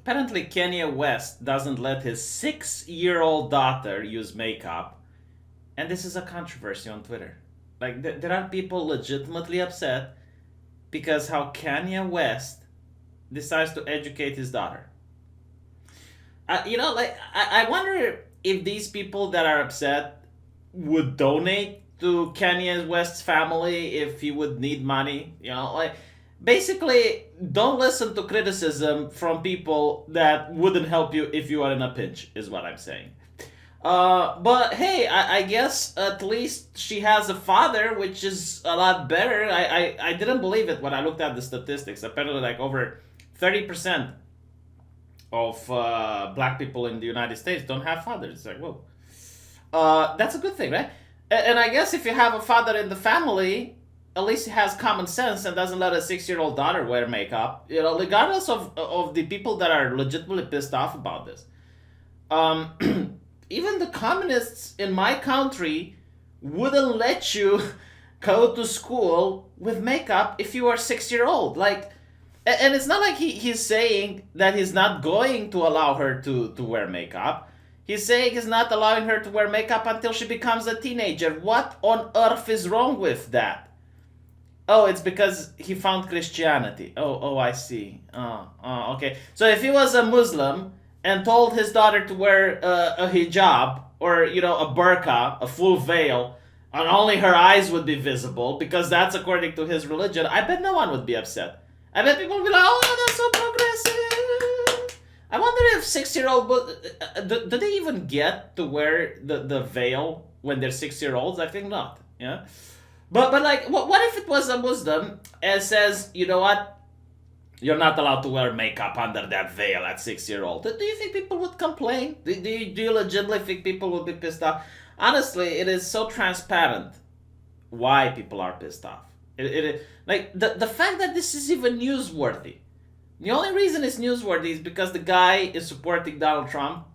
Apparently, Kanye West doesn't let his 6-year-old daughter use makeup, and this is a controversy on Twitter. Like, there are people legitimately upset because how Kanye West decides to educate his daughter. I wonder if these people that are upset would donate to Kanye West's family if he would need money. Basically, don't listen to criticism from people that wouldn't help you if you are in a pinch, is what I'm saying. But hey, I guess at least she has a father, which is a lot better. I didn't believe it when I looked at the statistics. Apparently, like over 30% of black people in the United States don't have fathers. It's like, whoa. That's a good thing, right? And I guess if you have a father in the family, at least he has common sense and doesn't let a 6-year-old daughter wear makeup. Regardless of the people that are legitimately pissed off about this. Even the communists in my country wouldn't let you go to school with makeup if you are 6-year-old. And it's not like he's saying that he's not going to allow her to wear makeup. He's saying he's not allowing her to wear makeup until she becomes a teenager. What on earth is wrong with that? Oh, it's because he found Christianity. Oh, I see. Okay. So if he was a Muslim and told his daughter to wear a hijab or, a burqa, a full veil, and only her eyes would be visible because that's according to his religion, I bet no one would be upset. I bet people would be like, oh, that's so progressive. I wonder if 6-year-old, do they even get to wear the veil when they're 6-year-olds? I think not. Yeah. But what if it was a Muslim and says, you know what? You're not allowed to wear makeup under that veil at 6-year-old. Do you think people would complain? Do you legitimately think people would be pissed off? Honestly, it is so transparent why people are pissed off. The fact that this is even newsworthy. The only reason it's newsworthy is because the guy is supporting Donald Trump,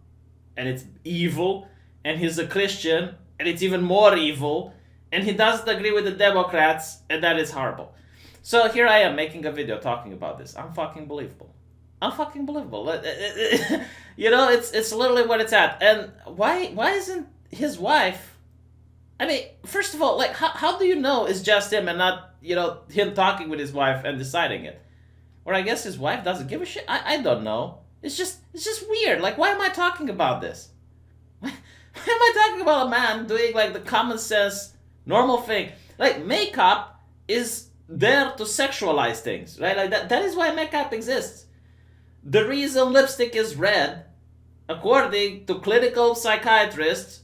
and it's evil, and he's a Christian, and it's even more evil, and he doesn't agree with the Democrats, and that is horrible. So here I am making a video talking about this. Unfucking believable. Unfucking believable. It's literally what it's at. And why isn't his wife? I mean, first of all, how do you know it's just him and not, him talking with his wife and deciding it? Or I guess his wife doesn't give a shit. I don't know. It's just weird. Why am I talking about this? Why am I talking about a man doing the common sense normal thing? Makeup is there to sexualize things, right? That is why makeup exists. The reason lipstick is red, according to clinical psychologists,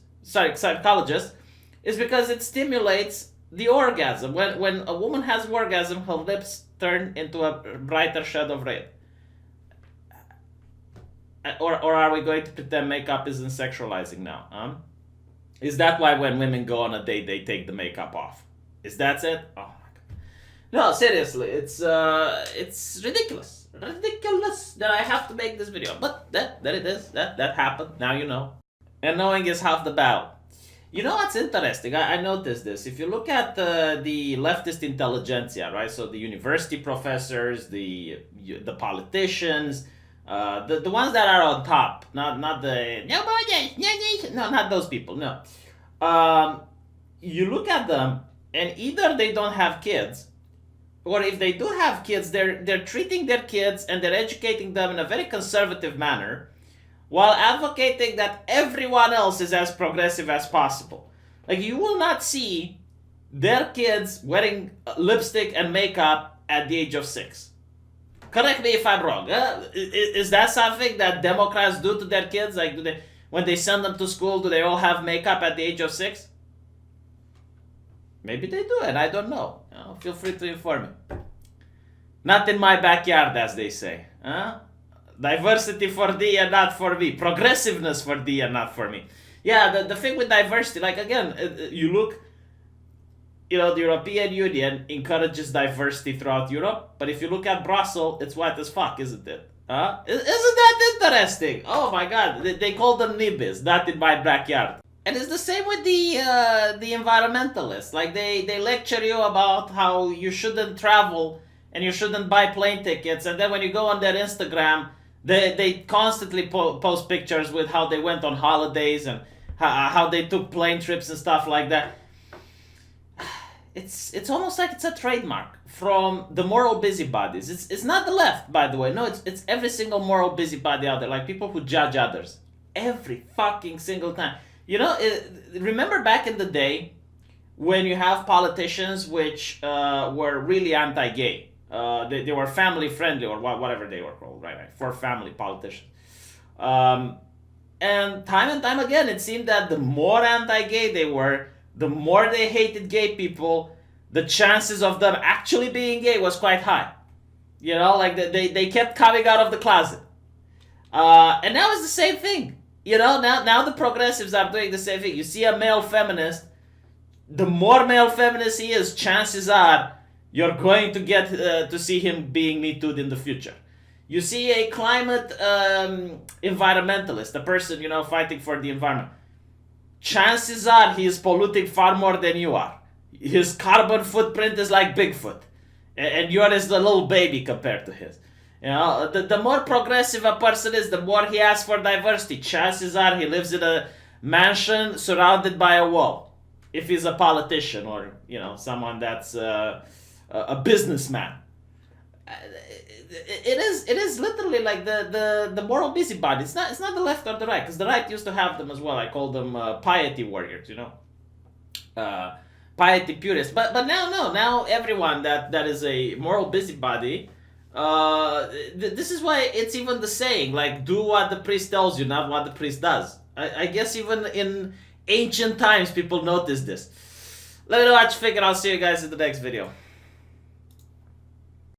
is because it stimulates the orgasm. When a woman has an orgasm, her lips turn into a brighter shade of red. Or are we going to pretend makeup isn't sexualizing now? Is that why when women go on a date, they take the makeup off? Is that it? Oh my god. No, seriously, it's ridiculous. Ridiculous that I have to make this video. But that it is. That happened. Now you know. And knowing is half the battle. You know what's interesting? I noticed this. If you look at the leftist intelligentsia, right? So the university professors, the politicians, the ones that are on top, not the no, not those people. No, you look at them, and either they don't have kids, or if they do have kids, they're treating their kids and they're educating them in a very conservative manner, while advocating that everyone else is as progressive as possible. You will not see their kids wearing lipstick and makeup at the age of 6. Correct me if I'm wrong. Is that something that Democrats do to their kids? When they send them to school, do they all have makeup at the age of 6? Maybe they do, and I don't know. Feel free to inform me. Not in my backyard, as they say. Diversity for thee and not for me. Progressiveness for thee and not for me. Yeah, the thing with diversity, again, you look, the European Union encourages diversity throughout Europe, but if you look at Brussels, it's white as fuck, isn't it? Isn't that interesting? Oh my god, they call them nibbies, not in my backyard. And it's the same with the environmentalists. They lecture you about how you shouldn't travel and you shouldn't buy plane tickets, and then when you go on their Instagram, They constantly post pictures with how they went on holidays and how they took plane trips and stuff like that. It's almost like it's a trademark from the moral busybodies. It's not the left, by the way. No, it's every single moral busybody out there, like people who judge others every fucking single time. You know, remember back in the day when you have politicians which were really anti-gay. They were family friendly or whatever they were called, right? For family politicians. Um, and time again, it seemed that the more anti-gay they were, the more they hated gay people, the chances of them actually being gay was quite high. You know, like they kept coming out of the closet. And now it's the same thing. You know, now the progressives are doing the same thing. You see a male feminist, the more male feminist he is, chances are you're going to get to see him being Me Too'd in the future. You see a climate environmentalist, a person, you know, fighting for the environment. Chances are he is polluting far more than you are. His carbon footprint is like Bigfoot. And yours is the little baby compared to his. You know, the more progressive a person is, the more he asks for diversity. Chances are he lives in a mansion surrounded by a wall. If he's a politician or, you know, someone that's a businessman. It is literally like the moral busybody. It's not the left or the right, because the right used to have them as well. I call them piety warriors, you know, piety purists. But now no, now everyone that is a moral busybody. This is why it's even the saying, like, do what the priest tells you, not what the priest does. I guess even in ancient times people noticed this. Let me know what you think, and I'll see you guys in the next video.